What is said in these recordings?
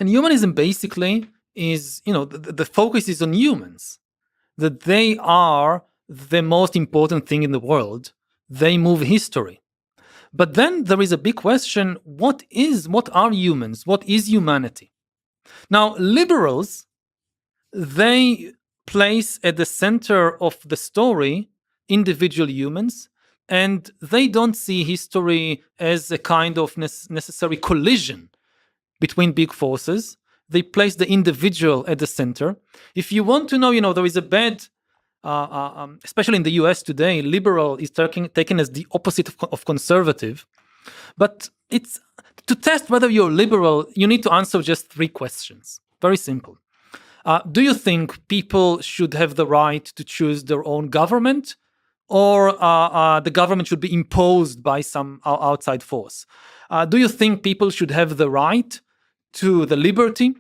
And humanism basically is, the focus is on humans, that they are the most important thing in the world. They move history. But then there is a big question, what are humans? What is humanity? Now, liberals, they place at the center of the story individual humans, and they don't see history as a kind of necessary collision between big forces. They place the individual at the center. If you want to know, there is a bad, especially in the US today, liberal is taken as the opposite of conservative. But it's to test whether you're liberal, you need to answer just 3 questions. Very simple. Do you think people should have the right to choose their own government, or the government should be imposed by some outside force? Do you think people should have the right to the liberty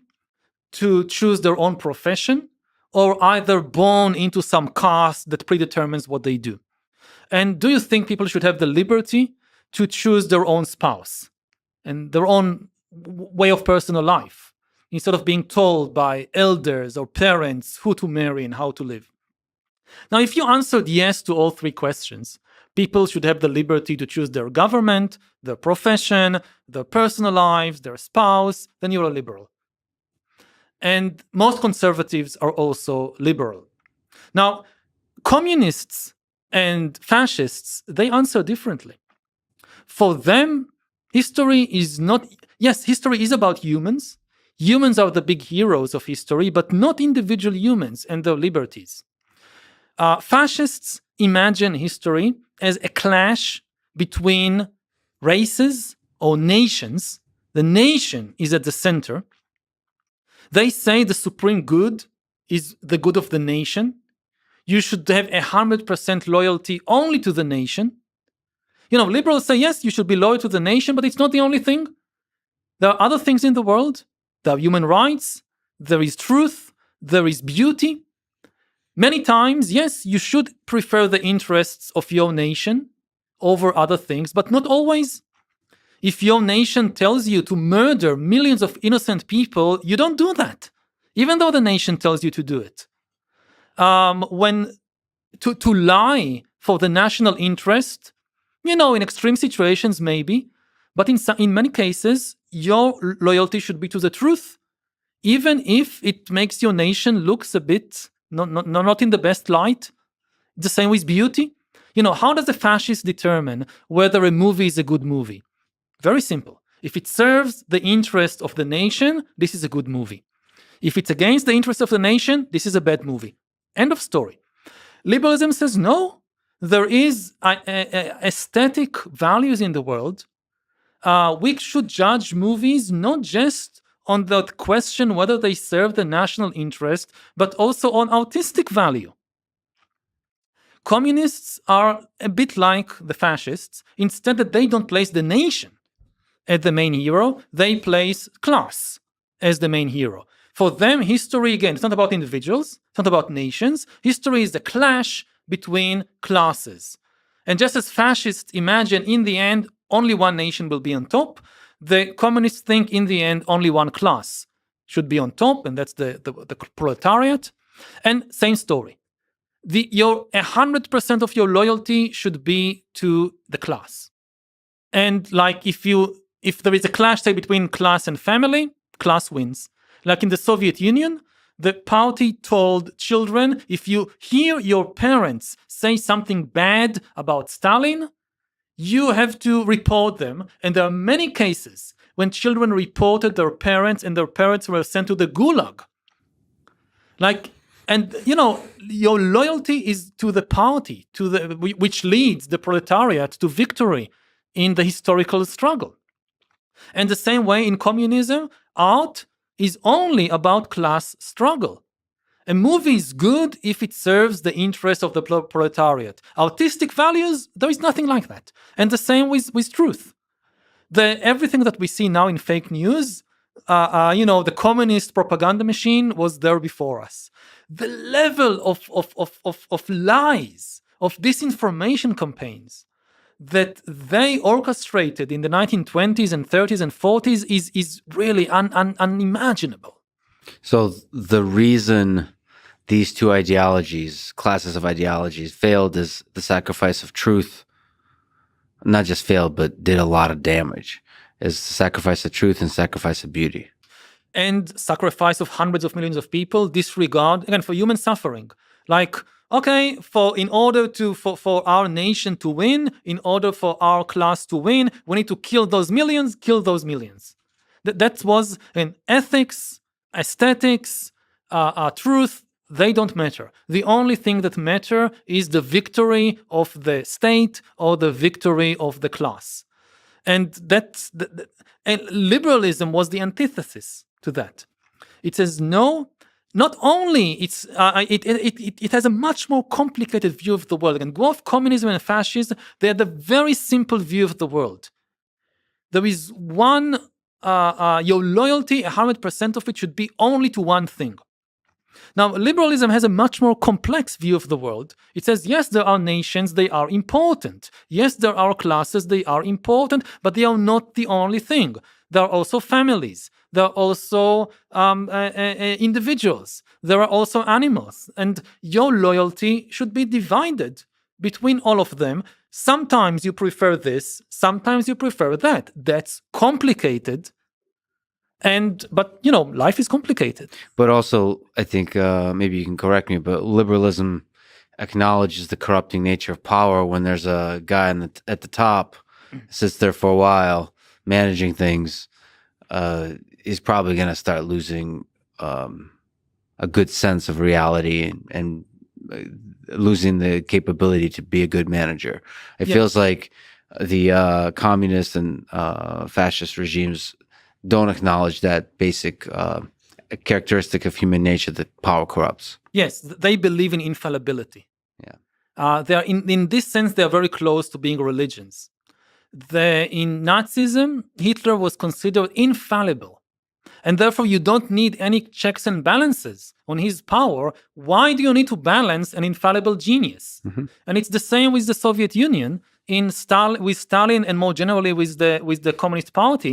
to choose their own profession, or either born into some caste that predetermines what they do? And do you think people should have the liberty to choose their own spouse and their own way of personal life, instead of being told by elders or parents who to marry and how to live? Now, if you answered yes to all 3 questions, people should have the liberty to choose their government, their profession, their personal lives, their spouse, then you're a liberal. And most conservatives are also liberal. Now, communists and fascists, they answer differently. For them, history is not... Yes, history is about humans. Humans are the big heroes of history, but not individual humans and their liberties. Fascists imagine history as a clash between races or nations. The nation is at the center. They say the supreme good is the good of the nation. You should have 100% loyalty only to the nation. Liberals say, yes, you should be loyal to the nation, but it's not the only thing. There are other things in the world. There are human rights. There is truth. There is beauty. Many times, yes, you should prefer the interests of your nation over other things, but not always. If your nation tells you to murder millions of innocent people, you don't do that, even though the nation tells you to do it. To lie for the national interest, in extreme situations maybe, but in many cases, your loyalty should be to the truth, even if it makes your nation looks a bit not in the best light. The same with beauty. How does a fascist determine whether a movie is a good movie? Very simple. If it serves the interest of the nation, this is a good movie. If it's against the interest of the nation, this is a bad movie. End of story. Liberalism says no. There is aesthetic values in the world. We should judge movies not just on the question whether they serve the national interest, but also on artistic value. Communists are a bit like the fascists. Instead, that they don't place the nation as the main hero, they place class as the main hero. For them, history, again, it's not about individuals, it's not about nations. History is the clash between classes. And just as fascists imagine in the end only one nation will be on top, the communists think in the end only one class should be on top, and that's the proletariat. And same story. Your 100% of your loyalty should be to the class. And like if there is a clash, say, between class and family, class wins. Like in the Soviet Union, the party told children, if you hear your parents say something bad about Stalin, you have to report them. And there are many cases when children reported their parents and their parents were sent to the gulag. Your loyalty is to the party, which leads the proletariat to victory in the historical struggle. And the same way in communism, art is only about class struggle. A movie is good if it serves the interest of the proletariat. Artistic values, there is nothing like that. And the same with truth. Everything that we see now in fake news, the communist propaganda machine was there before us. The level of lies, of disinformation campaigns, that they orchestrated in the 1920s and 30s and 40s is really unimaginable. So the reason these two ideologies, classes of ideologies, failed is the sacrifice of truth. Not just failed, but did a lot of damage. Is the sacrifice of truth and sacrifice of beauty. And sacrifice of hundreds of millions of people, disregard, again, for human suffering. Like, okay, in order for our nation to win, in order for our class to win, we need to kill those millions. That was an ethics, aesthetics, truth. They don't matter. The only thing that matter is the victory of the state or the victory of the class. And and liberalism was the antithesis to that. It says no. Not only it has a much more complicated view of the world. And both communism and fascism, they had a very simple view of the world. There is one. Your loyalty, 100% of it should be only to one thing. Now, liberalism has a much more complex view of the world. It says, yes, there are nations, they are important. Yes, there are classes, they are important, but they are not the only thing. There are also families. There are also individuals. There are also animals. And your loyalty should be divided between all of them. Sometimes you prefer this, sometimes you prefer that. That's complicated. But life is complicated. But also, I think maybe you can correct me, but liberalism acknowledges the corrupting nature of power. When there's a guy at the top, sits there for a while, managing things, he's probably going to start losing a good sense of reality and losing the capability to be a good manager. It feels like the communist and fascist regimes don't acknowledge that basic characteristic of human nature, that power corrupts. Yes, they believe in infallibility. Yeah, they are in this sense they are very close to being religions. In Nazism, Hitler was considered infallible, and therefore you don't need any checks and balances on his power. Why do you need to balance an infallible genius? Mm-hmm. And it's the same with the Soviet Union with Stalin, and more generally with the Communist Party.